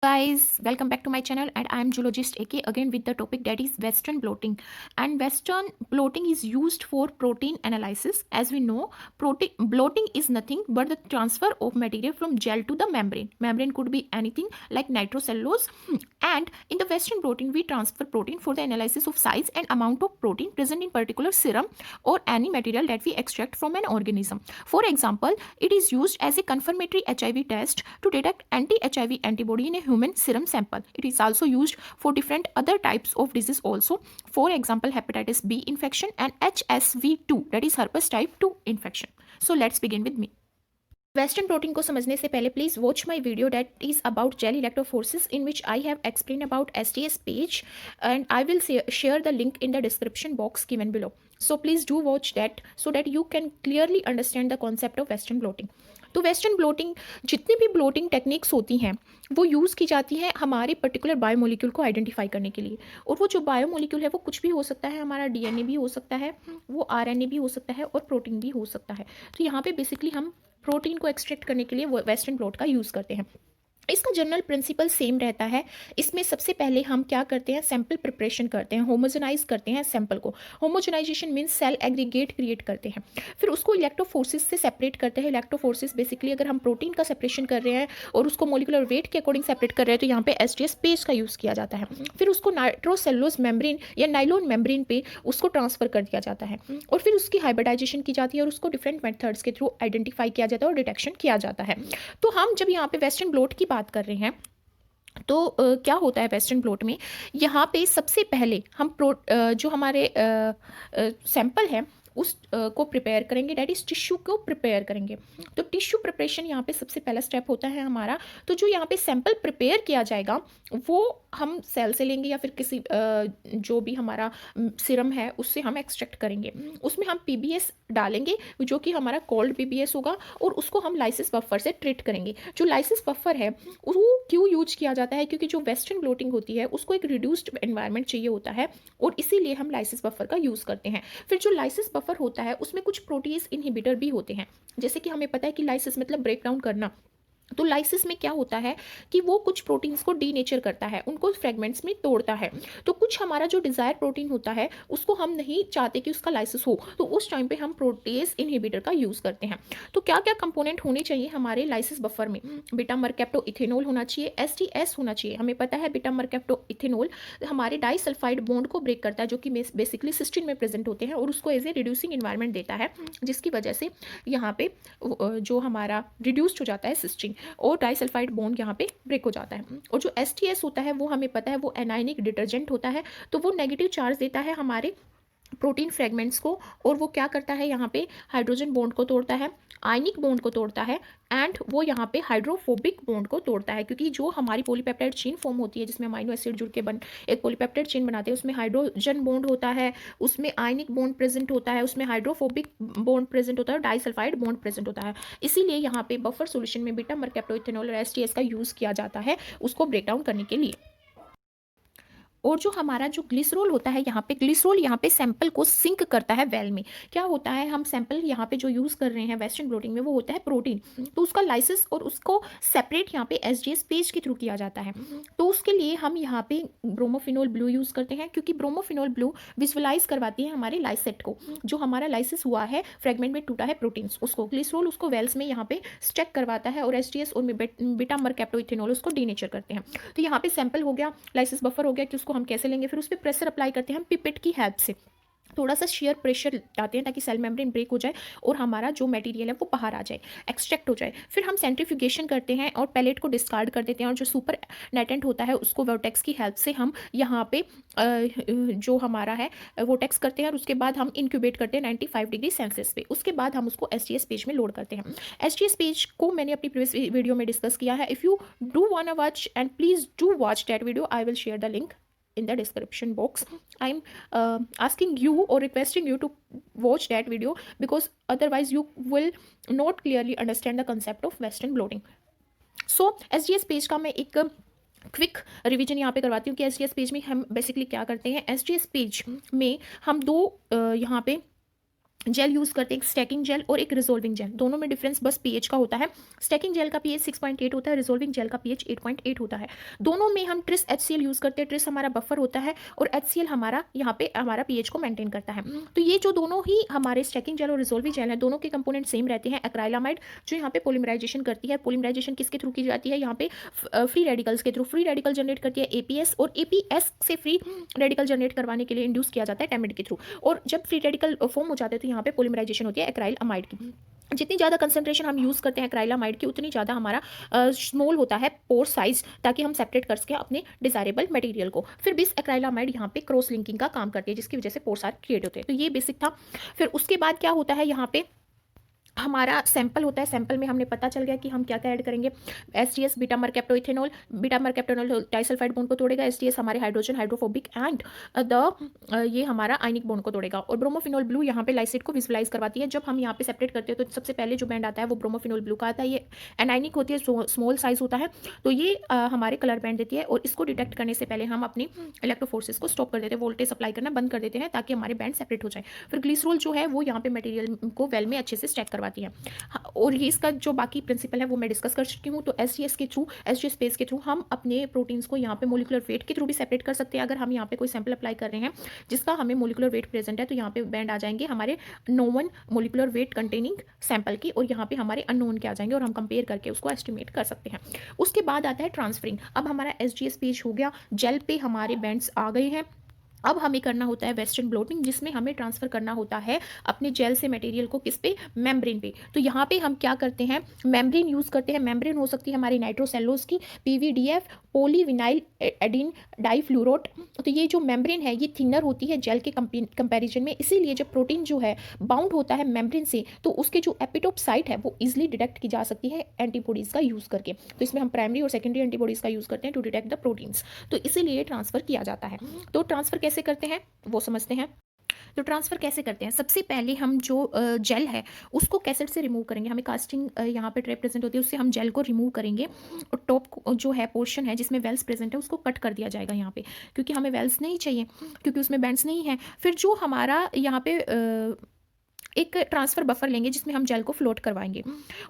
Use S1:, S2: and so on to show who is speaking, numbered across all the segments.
S1: Guys, welcome back to my channel and I am zoologist AK again with the topic that is western blotting. And western blotting is used for protein analysis. As we know, protein blotting is nothing but the transfer of material from gel to the membrane. Membrane could be anything like nitrocellulose, and in the western blotting we transfer protein for the analysis of size and amount of protein present in particular serum or any material that we extract from an organism. For example, it is used as a confirmatory HIV test to detect anti-HIV antibody in a human serum sample. It is also used for different other types of disease also. For example, hepatitis B infection and HSV2, that is herpes type 2 infection. So let's begin with me. Western protein को समझने से पहले please watch my video that is about gel electrophoresis in which I have explain about STS page and I will share the link in the description box given below. So please do watch that so that you can clearly understand the concept of western blotting. तो western blotting, जितनी भी bloating techniques होती हैं वो use की जाती हैं हमारे पर्टिकुलर बायोमोलिक्यूल को आइडेंटिफाई करने के लिए. और वो जो बायोमोलिक्यूल है वो कुछ भी हो सकता है, हमारा DNA भी हो सकता है, वो RNA भी हो सकता है और प्रोटीन भी हो सकता है. तो यहाँ पे बेसिकली हम प्रोटीन को एक्सट्रैक्ट करने के लिए वेस्टर्न ब्लॉट का यूज़ करते हैं. इसका जनरल प्रिंसिपल सेम रहता है. इसमें सबसे पहले हम क्या करते हैं, सैंपल प्रिपरेशन करते हैं, होमोजेनाइज करते हैं सैंपल को. Homogenization means cell aggregate create करते हैं. फिर उसको इलेक्ट्रोफोर्सिस से सेपरेट करते हैं. इलेक्ट्रोफोर्सिस बेसिकली अगर हम प्रोटीन का सेपरेशन कर रहे हैं और उसको मोलिकुलर वेट के अकॉर्डिंग सेपरेट कर रहे हैं तो यहाँ पे STS पेज का यूज़ किया जाता है. फिर उसको नाइट्रोसेलुलोज मेम्ब्रेन या नाइलोन मेम्ब्रेन पे उसको ट्रांसफर कर दिया जाता है और फिर उसकी हाइब्रिडाइजेशन की जाती है और उसको डिफरेंट मेथड्स के थ्रू आइडेंटिफाई किया जाता है और डिटेक्शन किया जाता है. तो हम जब यहाँ पे वेस्टर्न ब्लॉट की बात कर रहे हैं तो क्या होता है वेस्टर्न ब्लॉट में, यहाँ पे सबसे पहले हम जो हमारे सैंपल है उस को प्रिपेयर करेंगे, डैट इज टिश्यू को प्रिपेयर करेंगे. तो टिश्यू प्रिपरेशन यहाँ पे सबसे पहला स्टेप होता है हमारा. तो जो यहाँ पे सैंपल प्रिपेयर किया जाएगा वो हम सेल से लेंगे या फिर किसी जो भी हमारा सीरम है उससे हम एक्सट्रैक्ट करेंगे. उसमें हम PBS डालेंगे जो कि हमारा कोल्ड PBS होगा और उसको हम लाइसिस बफर से ट्रीट करेंगे. जो लाइसिस बफर है वो क्यों यूज किया जाता है, क्योंकि जो वेस्टर्न ब्लोटिंग होती है उसको एक रिड्यूस्ड एनवायरनमेंट चाहिए होता है और इसीलिए हम लाइसिस बफर का यूज़ करते हैं. फिर जो लाइसिस बफर होता है उसमें कुछ प्रोटीज इनहिबिटर भी होते हैं. जैसे कि हमें पता है कि लाइसिस मतलब ब्रेक डाउन करना. तो लाइसिस में क्या होता है कि वो कुछ प्रोटीन्स को डीनेचर करता है, उनको फ्रेगमेंट्स में तोड़ता है. तो कुछ हमारा जो डिज़ायर प्रोटीन होता है उसको हम नहीं चाहते कि उसका लाइसिस हो, तो उस टाइम पे हम प्रोटेज इनहिबिटर का यूज़ करते हैं. तो क्या क्या कंपोनेंट होने चाहिए हमारे लाइसिस बफर में, बीटा मरकैप्टो इथेनॉल होना चाहिए, STS होना चाहिए. हमें पता है बीटा मरकैप्टो इथेनॉल हमारे डाइसल्फाइड बॉन्ड को ब्रेक करता है जो कि बेसिकली सिस्टीन में प्रेजेंट होते हैं और उसको एज ए रिड्यूसिंग इन्वायरमेंट देता है जिसकी वजह से यहाँ पे जो हमारा रिड्यूस्ड हो जाता है सिस्टीन और डाइसल्फाइड बॉन्ड यहाँ पे ब्रेक हो जाता है. और जो STS होता है वो हमें पता है वो एनायनिक डिटर्जेंट होता है. तो वो नेगेटिव चार्ज देता है हमारे प्रोटीन फ्रेगमेंट्स को और वो क्या करता है, यहाँ पे हाइड्रोजन बॉन्ड को तोड़ता है, आयनिक बॉन्ड को तोड़ता है एंड वो यहाँ पे हाइड्रोफोबिक बॉन्ड को तोड़ता है. क्योंकि जो हमारी पॉलीपेप्टाइड चेन फॉर्म होती है जिसमें अमाइनो एसिड जुड़ के एक पॉलीपेप्टाइड चेन बनाते हैं उसमें हाइड्रोजन बॉन्ड होता है, उसमें आयनिक बॉन्ड प्रेजेंट होता है, उसमें हाइड्रोफोबिक बॉन्ड प्रेजेंट होता है और डाइसल्फाइड बॉन्ड प्रेजेंट होता है. इसीलिए यहाँ पे बफर सोल्यूशन में बीटा मरकैप्टोइथेनॉल और STS का यूज़ किया जाता है उसको ब्रेक डाउन करने के लिए. और जो हमारा जो ग्लिसरॉल होता है यहाँ पे, ग्लिसरॉल यहाँ पे सैंपल को सिंक करता है वेल में. क्या होता है, हम सैंपल यहाँ पे जो यूज़ कर रहे हैं वेस्टर्न ब्लोटिंग में वो होता है प्रोटीन, तो उसका लाइसिस और उसको सेपरेट यहाँ पे SGS पेज के थ्रू किया जाता है. तो उसके लिए हम यहाँ पे ब्रोमोफिनोल ब्लू यूज़ करते हैं क्योंकि ब्रोमोफिनोल ब्लू विजुअलाइज करवाती है हमारे लाइसेट को. जो हमारा लाइसिस हुआ है फ्रेगमेंट में टूटा है प्रोटीन्स उसको ग्लिसरॉल उसको वेल्स में यहाँ पे स्टेक करवाता है और SGS और बीटा मरकैप्टोइथेनॉल उसको डीनेचर करते हैं. तो यहाँ पे सैंपल हो गया, लाइसिस बफर हो गया कि उसको हम कैसे लेंगे, फिर उस पर प्रेशर अप्लाई करते हैं हम पिपेट की हेल्प से. थोड़ा सा शेयर प्रेशर डालते हैं ताकि सेल मेम्ब्रेन ब्रेक हो जाए और हमारा जो मटेरियल है वो बाहर आ जाए, एक्सट्रैक्ट हो जाए. फिर हम सेंट्रीफ्यूगेशन करते हैं और पैलेट को डिस्कार्ड कर देते हैं और जो सुपर नेटेंट होता है उसको वर्टेक्स की हेल्प से हम यहाँ पे जो हमारा है वर्टेक्स करते हैं और उसके बाद हम इंक्यूबेट करते हैं 95 डिग्री सेल्सियस पे. उसके बाद हम उसको SGS पेज में लोड करते हैं. SGS पेज को मैंने अपनी प्रीवियस वीडियो में डिस्कस किया है. If you do want watch and please do watch that video, I will share the link in the description box. I'm asking you or requesting you to watch that video because otherwise you will not clearly understand the concept of western blotting. So SGS page का मैं एक quick revision यहाँ पे करवाती हूँ कि SGS page में हम बेसिकली क्या करते हैं. SGS पेज में हम दो यहाँ पे जेल यूज़ करते हैं, एक स्टैकिंग जेल और एक रिजोल्विंग जेल। दोनों में डिफरेंस बस पीएच का होता है। स्टैकिंग जेल का पीएच 6.8 होता है, रिजोल्विंग जेल का पीएच 8.8 होता है। दोनों में हम ट्रिस HCl यूज़ करते हैं। ट्रिस हमारा बफर होता है और HCl हमारा यहाँ पे हमारा पीएच को मेंटेन करता है। तो ये जो दोनों ही हमारे स्टैकिंग जेल और रिजोल्विंग जेल है, दोनों के कंपोनेंट सेम रहते हैं। एक्राइलामाइड जो यहाँ पे पोलिमराइजेशन करती है, पोलिमराइजेशन किसके थ्रू की जाती है, यहाँ पे फ्री रेडिकल्स के थ्रू। फ्री रेडिकल जनरेट करती है APS, और APS से फ्री रेडिकल जनरेट करवाने के लिए इंड्यूस किया जाता है टैमिड के थ्रू। और जब फ्री रेडिकल फॉर्म हो जाते हैं तो यहाँ पे पोलिमराइजेशन होती है एक्राइल अमाइड की। जितनी ज़्यादा कंसंट्रेशन हम यूज़ करते हैं एक्राइलामाइड की, उतनी ज़्यादा हमारा स्मॉल होता है पोर साइज, ताकि हम सेपरेट कर सकें अपने डिजायरेबल मटेरियल को। फिर बिस एक्राइलामाइड यहाँ पे क्रॉस लिंकिंग का काम करती है, जिसकी वजह से पोर्स आर क्रिएट होते हैं। तो ये बेसिक था। फिर उसके बाद क्या होता है, यहाँ पे हमारा सैंपल होता है। सैंपल में हमने पता चल गया कि हम क्या क्या ऐड करेंगे। STS beta mercaptoethanol, beta mercaptoethanol disulfide bond को तोड़ेगा। STS हमारे हाइड्रोजन हाइड्रोफोबिक एंड ये हमारा आयनिक बॉन्ड को तोड़ेगा। और ब्रोमोफिनॉल ब्लू यहाँ पे लाइसिड को विजुलाइज करवाती है। जब हम यहाँ पे सेपरेट करते हैं तो सबसे पहले जो बैंड आता है वो ब्रोमोफिनॉल ब्लू का आता है। ये एनाइनिक होती है, स्मॉल साइज होता है, तो ये हमारे कलर बैंड देती है। और इसको डिटेक्ट करने से पहले हम अपनी इलेक्ट्रोफोर्सेस को स्टॉप कर देते हैं, वोल्टेज सप्लाई करना बंद कर देते हैं, ताकि हमारे बैंड सेपरेट हो जाए। फिर ग्लिसरॉल जो है वो यहाँ पे मटेरियल को वेल में अच्छे से स्टैक करवाती है। और ये इसका जो बाकी प्रिंसिपल है वो मैं डिस्कस कर चुकी हूँ। तो SGS के थ्रू, SGS स्पेस के थ्रू हम अपने प्रोटीन्स को यहाँ पे मोलिकुलर वेट के थ्रू भी सेपरेट कर सकते हैं। अगर हम यहाँ पे कोई सैंपल अप्लाई कर रहे हैं जिसका हमें मोलिकुलर वेट प्रेजेंट है, तो यहाँ पे बैंड आ जाएंगे हमारे known molecular weight containing sample की, और यहाँ पे हमारे अननोन के आ जाएंगे, और हम कंपेयर करके उसको एस्टिमेट कर सकते हैं। उसके बाद आता है ट्रांसफरिंग। अब हमारा SGS पेज हो गया, जेल पे हमारे बैंड्स आ गए हैं। अब हमें करना होता है वेस्टर्न ब्लोटिंग, जिसमें हमें ट्रांसफ़र करना होता है अपने जेल से मटेरियल को किस पे, मेम्ब्रेन पे। तो यहाँ पे हम क्या करते हैं, मेम्ब्रेन यूज़ करते हैं। मेम्ब्रेन हो सकती है हमारी नाइट्रोसेलोज की, PVDF पॉलीविनाइल एडिन डाइफ्लूरोट। तो ये जो मेम्ब्रेन है ये थिनर होती है जेल के कंपैरिजन में, इसीलिए जब प्रोटीन जो है बाउंड होता है मेम्ब्रेन से, तो उसके जो एपिटोप साइट है वो इजिली डिटेक्ट की जा सकती है एंटीबॉडीज़ का यूज़ करके। तो इसमें हम प्राइमरी और सेकेंडरी एंटीबॉडीज़ का यूज़ करते हैं टू डिटेक्ट द प्रोटीन्स। तो इसीलिए ट्रांसफ़र किया जाता है। तो ट्रांसफ़र कैसे करते हैं वो समझते हैं। तो ट्रांसफ़र कैसे करते हैं, सबसे पहले हम जो जेल है उसको कैसेट से रिमूव करेंगे। हमें कास्टिंग यहाँ पे ट्रे प्रेजेंट होती है, उससे हम जेल को रिमूव करेंगे, और टॉप जो है पोर्शन है जिसमें वेल्स प्रेजेंट है उसको कट कर दिया जाएगा यहाँ पे, क्योंकि हमें वेल्स नहीं चाहिए, क्योंकि उसमें बैंड्स नहीं है। फिर जो हमारा यहाँ पे एक ट्रांसफ़र बफर लेंगे जिसमें हम जेल को फ्लोट करवाएंगे,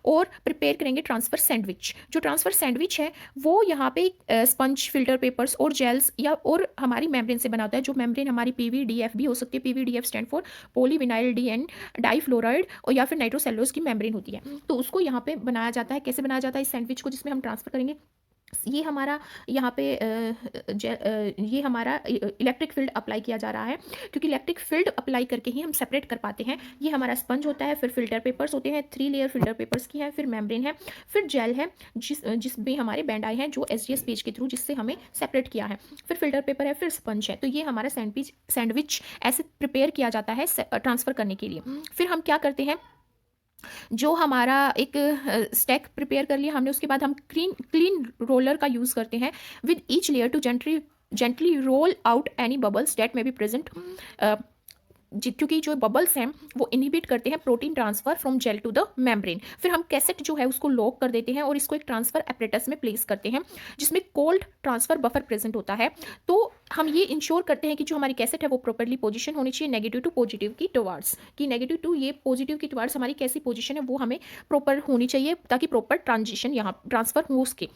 S1: और प्रिपेयर करेंगे ट्रांसफ़र सैंडविच। जो ट्रांसफ़र सैंडविच है वो यहाँ पे स्पंज, फिल्टर पेपर्स और जेल्स या और हमारी मेम्ब्रेन से बना होता है। जो मेम्ब्रेन हमारी PVDF भी हो सकती है। PVDF stand for polyvinylidene difluoride, और या फिर नाइट्रोसेलुलोज की मेम्ब्रेन होती है। तो उसको यहाँ पे बनाया जाता है। कैसे बनाया जाता है इस सैंडविच को जिसमें हम ट्रांसफ़र करेंगे, ये हमारा यहाँ पे ये हमारा इलेक्ट्रिक फील्ड अप्लाई किया जा रहा है, क्योंकि इलेक्ट्रिक फील्ड अप्लाई करके ही हम सेपरेट कर पाते हैं। ये हमारा स्पंज होता है, फिर फिल्टर पेपर्स होते हैं, 3 लेयर फिल्टर पेपर्स की है, फिर मेम्ब्रेन है, फिर जेल है जिसमें हमारे बैंड आए हैं जो SGS पेज के थ्रू जिससे हमें सेपरेट किया है, फिर फिल्टर पेपर है, फिर स्पंज है। तो ये हमारा सैंडविच ऐसे प्रिपेयर किया जाता है ट्रांसफ़र करने के लिए। फिर हम क्या करते हैं, जो हमारा एक स्टैक प्रिपेयर कर लिया हमने, उसके बाद हम क्लीन रोलर का यूज़ करते हैं with each layer to gently roll out any bubbles that may be present, क्योंकि जो बबल्स हैं वो इनहिबिट करते हैं protein transfer from gel to the membrane. फिर हम कैसेट जो है उसको लॉक कर देते हैं और इसको एक ट्रांसफर एपरेटस में प्लेस करते हैं जिसमें कोल्ड ट्रांसफर बफर प्रेजेंट होता है। तो हम ये इंश्योर करते हैं कि जो हमारी कैसेट है वो प्रॉपरली पोजीशन होनी चाहिए नेगेटिव टू पॉजिटिव की टुवर्ड्स, कि नेगेटिव टू ये पॉजिटिव की टुवर्ड्स हमारी कैसी पोजीशन है वो हमें प्रॉपर होनी चाहिए, ताकि प्रॉपर ट्रांजिशन यहाँ ट्रांसफर हो सके।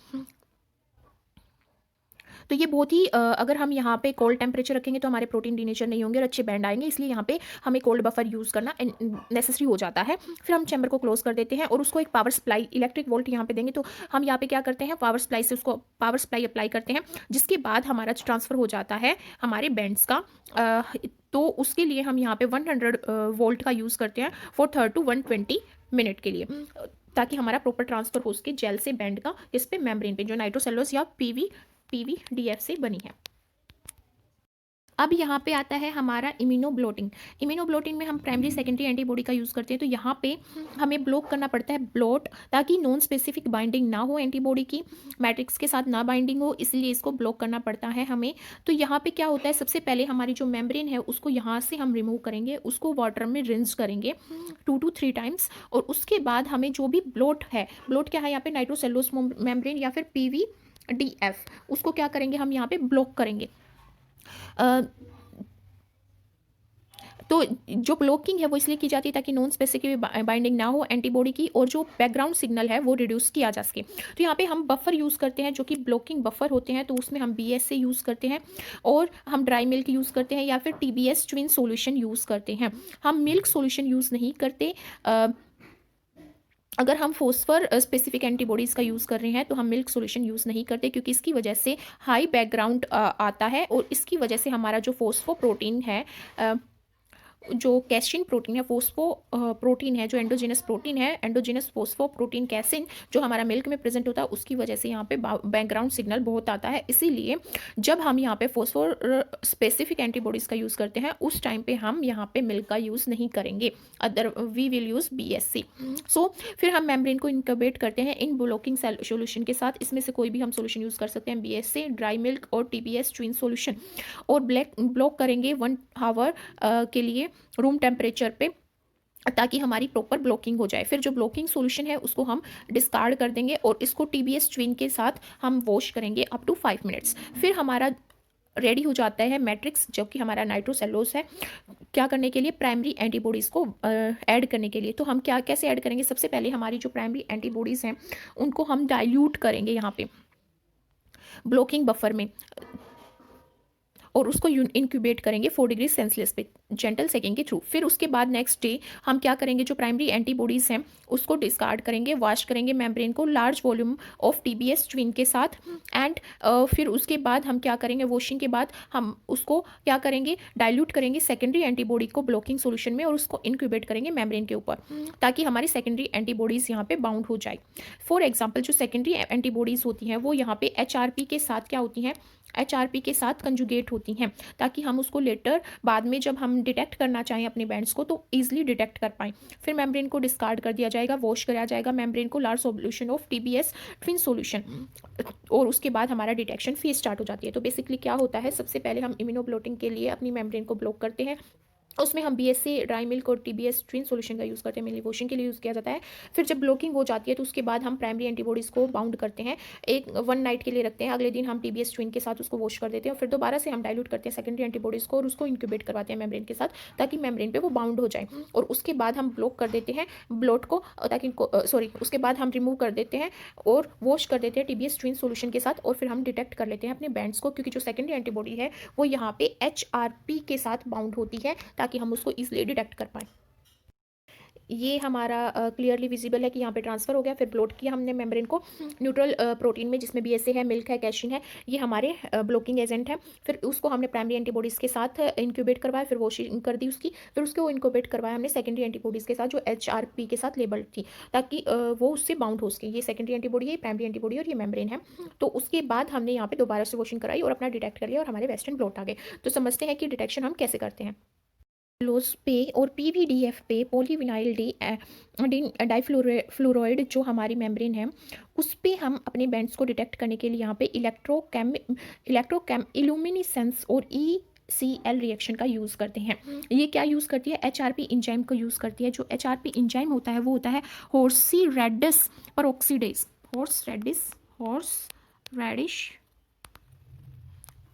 S1: तो ये बहुत ही अगर हम यहाँ पे कोल्ड टेम्परेचर रखेंगे तो हमारे प्रोटीन डीनेचर नहीं होंगे और अच्छे बैंड आएंगे, इसलिए यहाँ पे हमें कोल्ड बफर यूज़ करना नेसेसरी हो जाता है। फिर हम चैम्बर को क्लोज कर देते हैं और उसको एक पावर सप्लाई इलेक्ट्रिक वोल्ट यहाँ पे देंगे। तो हम यहाँ पे क्या करते हैं, पावर सप्लाई से उसको पावर सप्लाई अप्लाई करते हैं, जिसके बाद हमारा ट्रांसफ़र हो जाता है हमारे बैंड्स का। तो उसके लिए हम यहाँ पे 100 वोल्ट का यूज़ करते हैं फॉर 30 to 120 मिनट के लिए, ताकि हमारा प्रॉपर ट्रांसफ़र हो सके जेल से बैंड का इस पे मेम्ब्रेन पे, जो नाइट्रोसेलुलोज या PVDF से बनी है। अब यहाँ पे आता है हमारा इम्यूनोब्लोटिंग। इम्यूनोब्लोटिंग में हम प्राइमरी सेकेंडरी एंटीबॉडी का यूज़ करते हैं। तो यहाँ पे हमें ब्लॉक करना पड़ता है ब्लॉट, ताकि नॉन स्पेसिफिक बाइंडिंग ना हो एंटीबॉडी की, मैट्रिक्स के साथ ना बाइंडिंग हो, इसलिए इसको ब्लॉक करना पड़ता है हमें। तो यहाँ पे क्या होता है, सबसे पहले हमारी जो मेम्ब्रेन है उसको यहाँ से हम रिमूव करेंगे, उसको वाटर में रिंस करेंगे 2 to 3 टाइम्स, और उसके बाद हमें जो भी ब्लॉट है, ब्लॉट क्या है यहाँ पे, नाइट्रोसेलुलोज मेम्ब्रेन या फिर PVDF, उसको क्या करेंगे हम यहाँ पे ब्लॉक करेंगे। तो तो जो ब्लॉकिंग है वो इसलिए की जाती है ताकि नॉन स्पेसिफिक बाइंडिंग ना हो एंटीबॉडी की, और जो बैकग्राउंड सिग्नल है वो रिड्यूस किया जा सके। तो यहाँ पे हम बफर यूज़ करते हैं जो कि ब्लॉकिंग बफर होते हैं, तो उसमें हम BSA यूज़ करते हैं, और हम ड्राई मिल्क यूज़ करते हैं या फिर TBS ट्विन सॉल्यूशन यूज़ करते हैं। हम मिल्क सॉल्यूशन यूज़ नहीं करते। अगर हम फॉस्फर स्पेसिफिक एंटीबॉडीज़ का यूज़ कर रहे हैं तो हम मिल्क सॉल्यूशन यूज़ नहीं करते, क्योंकि इसकी वजह से हाई बैकग्राउंड आता है, और इसकी वजह से हमारा जो फॉस्फोप्रोटीन है, जो कैसिन प्रोटीन है, फोस्फो प्रोटीन है, जो एंडोजिनस प्रोटीन है, एंडोजिनस फोस्फो प्रोटीन कैसिन जो हमारा मिल्क में प्रेजेंट होता है, उसकी वजह से यहाँ पे बैकग्राउंड सिग्नल बहुत आता है। इसीलिए जब हम यहाँ पे फोस्फोर स्पेसिफिक एंटीबॉडीज़ का यूज़ करते हैं उस टाइम पे हम यहाँ पे मिल्क का यूज़ नहीं करेंगे, other we will use BSC। So फिर हम मेम्ब्रेन को इनक्यूबेट करते हैं इन ब्लॉकिंग सोल्यूशन के साथ। इसमें से कोई भी हम सोल्यूशन यूज़ कर सकते हैं, BSA, ड्राई मिल्क और TBS ट्विन सोल्यूशन, और ब्लॉक करेंगे 1 आवर के लिए रूम टेम्परेचर पे, ताकि हमारी प्रॉपर ब्लॉकिंग हो जाए। फिर जो ब्लॉकिंग सॉल्यूशन है उसको हम डिस्कार्ड कर देंगे, और इसको TBS ट्विन के साथ हम वॉश करेंगे अप टू 5 मिनट्स। फिर हमारा रेडी हो जाता है मैट्रिक्स, जो कि हमारा नाइट्रोसेलुलोज है, क्या करने के लिए, प्राइमरी एंटीबॉडीज़ को ऐड करने के लिए। तो हम कैसे ऐड करेंगे, सबसे पहले हमारी जो प्राइमरी एंटीबॉडीज़ हैं उनको हम डाइल्यूट करेंगे यहाँ पे ब्लॉकिंग बफर में, और उसको इनक्यूबेट करेंगे 4 डिग्री सेल्सियस पे जेंटल सेकिंग के थ्रू। फिर उसके बाद नेक्स्ट डे हम क्या करेंगे, जो प्राइमरी एंटीबॉडीज़ हैं उसको डिस्कार्ड करेंगे, वॉश करेंगे मेम्ब्रेन को large volume of TBS twin के साथ, एंड फिर उसके बाद हम क्या करेंगे, वॉशिंग के बाद हम उसको क्या करेंगे, डाइल्यूट करेंगे सेकेंडरी एंटीबॉडी को ब्लॉकिंग सोल्यूशन में, और उसको इनक्यूबेट करेंगे मेम्ब्रेन के ऊपर, ताकि हमारी सेकेंडरी एंटीबॉडीज़ यहाँ पे बाउंड हो जाए। फॉर एग्जाम्पल जो सेकेंडरी एंटीबॉडीज़ होती हैं वो यहाँ पे HRP के साथ क्या होती हैं, HRP के साथ कंजुगेट होती हैं, ताकि हम उसको लेटर बाद में जब हम डिटेक्ट करना चाहें अपने बैंड्स को तो ईजिली डिटेक्ट कर पाएँ। फिर मेम्ब्रेन को डिस्कार्ड कर दिया जाएगा, वॉश कराया जाएगा मेम्ब्रेन को large solution of TBS twin solution, और उसके बाद हमारा डिटेक्शन फेज स्टार्ट हो जाती है। तो बेसिकली क्या होता है, सबसे पहले हम इम्यूनोब्लोटिंग के लिए अपनी मेम्ब्रेन को ब्लॉक करते हैं, उसमें हम BSA, ड्राई मिल्क और TBS ट्विन सॉल्यूशन का यूज़ करते हैं, मेनली वॉशिंग के लिए यूज़ किया जाता है। फिर जब ब्लॉकिंग हो जाती है तो उसके बाद हम प्राइमरी एंटीबॉडीज़ को बाउंड करते हैं, 1 नाइट के लिए रखते हैं, अगले दिन हम TBS ट्विन के साथ उसको वॉश कर देते हैं, और फिर दोबारा से हम डाइल्यूट करते हैं सेकेंडरी एंटीबॉडीज़ को, और उसको इंक्यूबेट करवाते हैं मेम्ब्रेन के साथ, ताकि मेम्ब्रेन पे वो बाउंड हो जाए, और उसके बाद हम ब्लॉक कर देते हैं ब्लॉट को, ताकि उसके बाद हम रिमूव कर देते हैं और वॉश कर देते हैं TBS ट्विन सॉल्यूशन के साथ, और फिर हम डिटेक्ट कर लेते हैं अपने बैंड्स को, क्योंकि जो सेकेंडरी एंटीबॉडी है वो यहाँ पे HRP के साथ बाउंड होती है, ताकि हम उसको ईजिली डिटेक्ट कर पाएँ। ये हमारा क्लियरली विजिबल है कि यहाँ पे ट्रांसफ़र हो गया। फिर ब्लॉट किया हमने मेम्ब्रेन को न्यूट्रल प्रोटीन में, जिसमें BSA है, मिल्क है, कैशिन है, ये हमारे ब्लॉकिंग एजेंट है। फिर उसको हमने प्राइमरी एंटीबॉडीज़ के साथ इंक्यूबेट करवाया, फिर वॉशिंग कर दी उसकी, फिर उसको इंक्यूबेट करवाया हमने सेकेंडरी एंटीबॉडीज़ के साथ जो HRP के साथ लेबल्ड थी, ताकि वो उससे बाउंड हो सके। ये सेकेंडरी एंटीबॉडी है, प्राइमरी एंटीबॉडी, और ये मेम्ब्रेन है। तो उसके बाद हमने यहाँ पे दोबारा से वॉशिंग कराई और अपना डिटेक्ट कर लिया, और हमारे वेस्टर्न ब्लॉट आ गए। तो समझते हैं कि डिटेक्शन हम कैसे करते हैं। लोज पे और PVDF पे, पॉलीविनाइल डाइफ्लोराइड जो हमारी मेम्ब्रेन है उस पे हम अपने बैंड्स को डिटेक्ट करने के लिए यहाँ पे इलेक्ट्रोकेम इल्यूमिनेसेंस और ECL रिएक्शन का यूज़ करते हैं। ये क्या यूज़ करती है, HRP इंजाइम को यूज़ करती है। जो HRP इंजाइम होता है वो होता है horseradish peroxidase, horseradish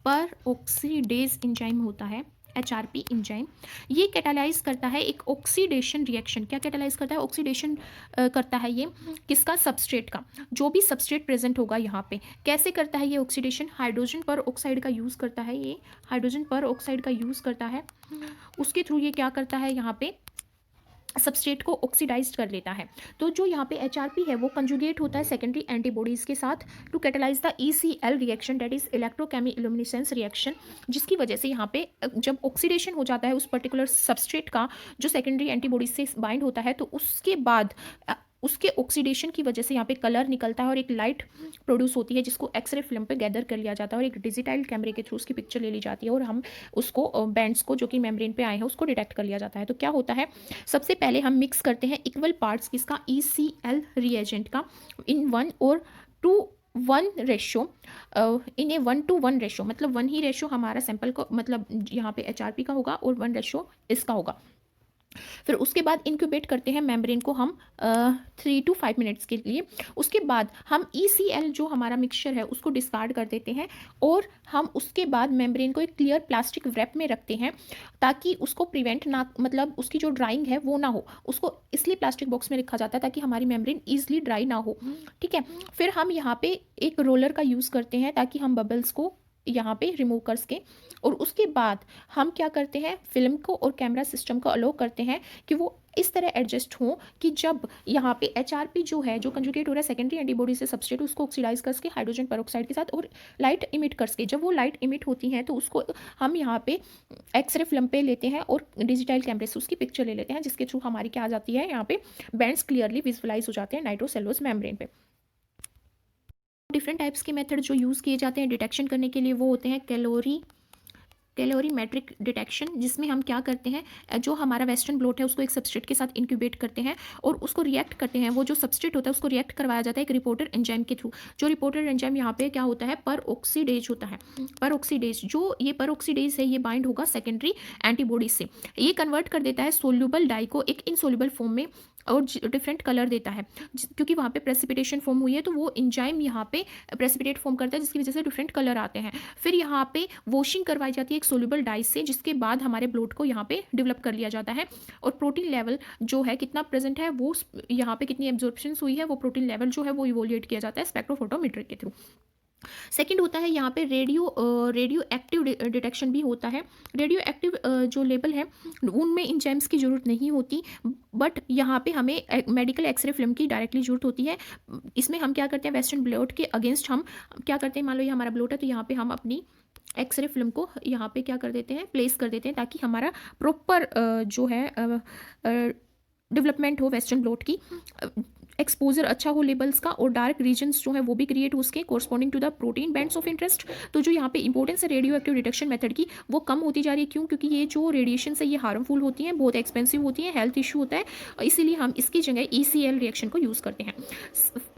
S1: peroxidase enzyme होता है HRP इंजाइम। ये कैटालाइज करता है एक ऑक्सीडेशन रिएक्शन। क्या कैटालाइज करता है, ऑक्सीडेशन करता है ये किसका, सबस्ट्रेट का। जो भी सबस्ट्रेट प्रेजेंट होगा यहाँ पे, कैसे करता है ये ऑक्सीडेशन, हाइड्रोजन पर ऑक्साइड का यूज़ करता है, ये हाइड्रोजन पर ऑक्साइड का यूज़ करता है, उसके थ्रू ये क्या करता है, यहाँ पे सबस्ट्रेट को ऑक्सीडाइज कर लेता है। तो जो यहाँ पे HRP है वो कंजुगेट होता है सेकेंडरी एंटीबॉडीज़ के साथ to catalyze the ECL reaction, that is electrochemiluminescence reaction, जिसकी वजह से यहाँ पे जब ऑक्सीडेशन हो जाता है उस पर्टिकुलर सबस्ट्रेट का जो सेकेंडरी एंटीबॉडीज से बाइंड होता है, तो उसके बाद उसके ऑक्सीडेशन की वजह से यहाँ पे कलर निकलता है और एक लाइट प्रोड्यूस होती है, जिसको एक्सरे फिल्म पे गैदर कर लिया जाता है, और एक डिजिटल कैमरे के थ्रू उसकी पिक्चर ले ली जाती है, और हम उसको बैंड्स को जो कि मेम्ब्रेन पे आए हैं उसको डिटेक्ट कर लिया जाता है। तो क्या होता है, सबसे पहले हम मिक्स करते हैं इक्वल पार्ट्स किसका, ECL रिएजेंट का, इन 1 और 2:1 रेशो, इन ए 1:1 रेशो, मतलब 1 ही रेशो हमारा सैंपल को, मतलब यहाँ पे HRP का होगा और 1 रेशो इसका होगा। फिर उसके बाद इंक्यूबेट करते हैं मेम्ब्रेन को हम 3 to 5 मिनट्स के लिए। उसके बाद हम ECL जो हमारा मिक्सचर है उसको डिस्कार्ड कर देते हैं और हम उसके बाद मेम्ब्रेन को एक क्लियर प्लास्टिक रैप में रखते हैं ताकि उसको प्रिवेंट ना, मतलब उसकी जो ड्राइंग है वो ना हो। उसको इसलिए प्लास्टिक बॉक्स में रखा जाता है ताकि हमारी मेम्ब्रेन ईजिली ड्राई ना हो। ठीक है, फिर हम यहाँ पे एक रोलर का यूज़ करते हैं ताकि हम बबल्स को यहाँ पे रिमूव कर सकें। और उसके बाद हम क्या करते हैं, फिल्म को और कैमरा सिस्टम को अलो करते हैं कि वो इस तरह एडजस्ट हो कि जब यहाँ पे HRP जो है, जो कंजुगेट हो रहा है सेकेंडरी एंटीबॉडी से सब्सट्रेट, उसको ऑक्सीडाइज करके हाइड्रोजन पेरोक्साइड के साथ और लाइट इमिट करके, जब वो लाइट इमिट होती है तो उसको हम यहाँ पे एक्सरे फिल्म पे लेते हैं और डिजिटल कैमरे से उसकी पिक्चर ले लेते हैं, जिसके थ्रू हमारी क्या आ जाती है, यहाँ पे बैंड्स क्लियरली विजुअलाइज हो जाते हैं नाइट्रोसेलुलोज मेम्ब्रेन पे। डिफरेंट टाइप्स के मेथड जो यूज़ किए जाते हैं डिटेक्शन करने के लिए वो होते हैं कैलोरीमेट्रिक डिटेक्शन, जिसमें हम क्या करते हैं, जो हमारा वेस्टर्न ब्लोट है उसको एक सबस्ट्रेट के साथ इंक्यूबेट करते हैं और उसको रिएक्ट करते हैं। वो जो सबस्ट्रेट होता है उसको रिएक्ट करवाया जाता है एक रिपोर्टर एंजाइम के थ्रू। जो रिपोर्टर एंजाइम यहाँ पे क्या होता है, पर ऑक्सीडेज होता है। पर ऑक्सीडेज, जो ये पर ऑक्सीडेज है, ये बाइंड होगा सेकेंडरी एंटीबॉडी से। ये कन्वर्ट कर देता है सोल्यूबल डाई को एक इनसोल्यूबल फॉर्म में और डिफरेंट कलर देता है, क्योंकि वहाँ पे प्रेसिपिटेशन फॉर्म हुई है तो वो एंजाइम यहाँ पे प्रेसिपिटेट फॉर्म करता है, जिसकी वजह से डिफरेंट कलर आते हैं। फिर यहाँ पे वॉशिंग करवाई जाती है एक सोल्यूबल डाई से, जिसके बाद हमारे ब्लोट को यहाँ पे डेवलप कर लिया जाता है और प्रोटीन लेवल जो है कितना प्रेजेंट है, वो यहाँ पे कितनी एब्जॉर्प्शन हुई है, वो प्रोटीन लेवल जो है वो इवोल्यूएट किया जाता है स्पेक्ट्रोफोटोमेट्री के थ्रू। सेकंड होता है यहाँ पे रेडियो एक्टिव डिटेक्शन भी होता है। रेडियो एक्टिव जो लेबल है उनमें एंजाइम्स की ज़रूरत नहीं होती, बट यहाँ पे हमें मेडिकल एक्सरे फिल्म की डायरेक्टली ज़रूरत होती है। इसमें हम क्या करते हैं, वेस्टर्न ब्लोट के अगेंस्ट हम क्या करते हैं, मान लो ये हमारा ब्लोट है तो यहाँ पे हम अपनी एक्सरे फिल्म को यहाँ पे क्या कर देते हैं, प्लेस कर देते हैं ताकि हमारा प्रॉपर जो है डेवलपमेंट हो वेस्टर्न ब्लोट की, एक्सपोजर अच्छा हो लेबल्स का, और डार्क रीजन्स जो है वो भी क्रिएट हो उसके corresponding to the protein bands of interest. तो जो यहाँ पे इंपॉर्टेंस है रेडियो एक्टिव डिटेक्शन मेथड की वो कम होती जा रही है। क्यों? क्योंकि ये जो रेडिएशन है ये हार्मफुल होती हैं, बहुत एक्सपेंसिव होती हैं, हेल्थ इशू होता है, इसीलिए हम इसकी जगह ECL रिएक्शन को यूज़ करते हैं।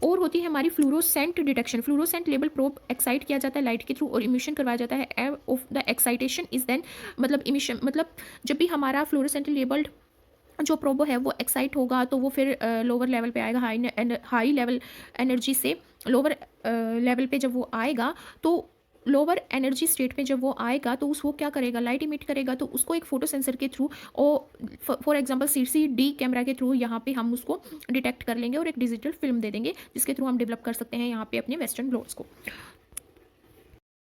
S1: और होती है हमारी fluorescent detection. Fluorescent label probe excite किया जाता है लाइट के थ्रू और इमिशन करवाया जाता है of the excitation is then, मतलब इमिशन मतलब जब भी हमारा फ्लोरोसेंट लेबल्ड जो प्रोबो है वो एक्साइट होगा तो वो फिर लोअर लेवल पे आएगा, हाई लेवल एनर्जी से लोअर लेवल पे जब वो आएगा तो लोअर एनर्जी स्टेट में जब वो आएगा तो वो क्या करेगा, लाइट इमिट करेगा। तो उसको एक फोटो सेंसर के थ्रू और फॉर एग्जांपल CCD कैमरा के थ्रू यहाँ पे हम उसको डिटेक्ट कर लेंगे और एक डिजिटल फिल्म दे देंगे, जिसके थ्रू हम डेवलप कर सकते हैं यहाँ पे अपने वेस्टर्न ब्लोट्स को।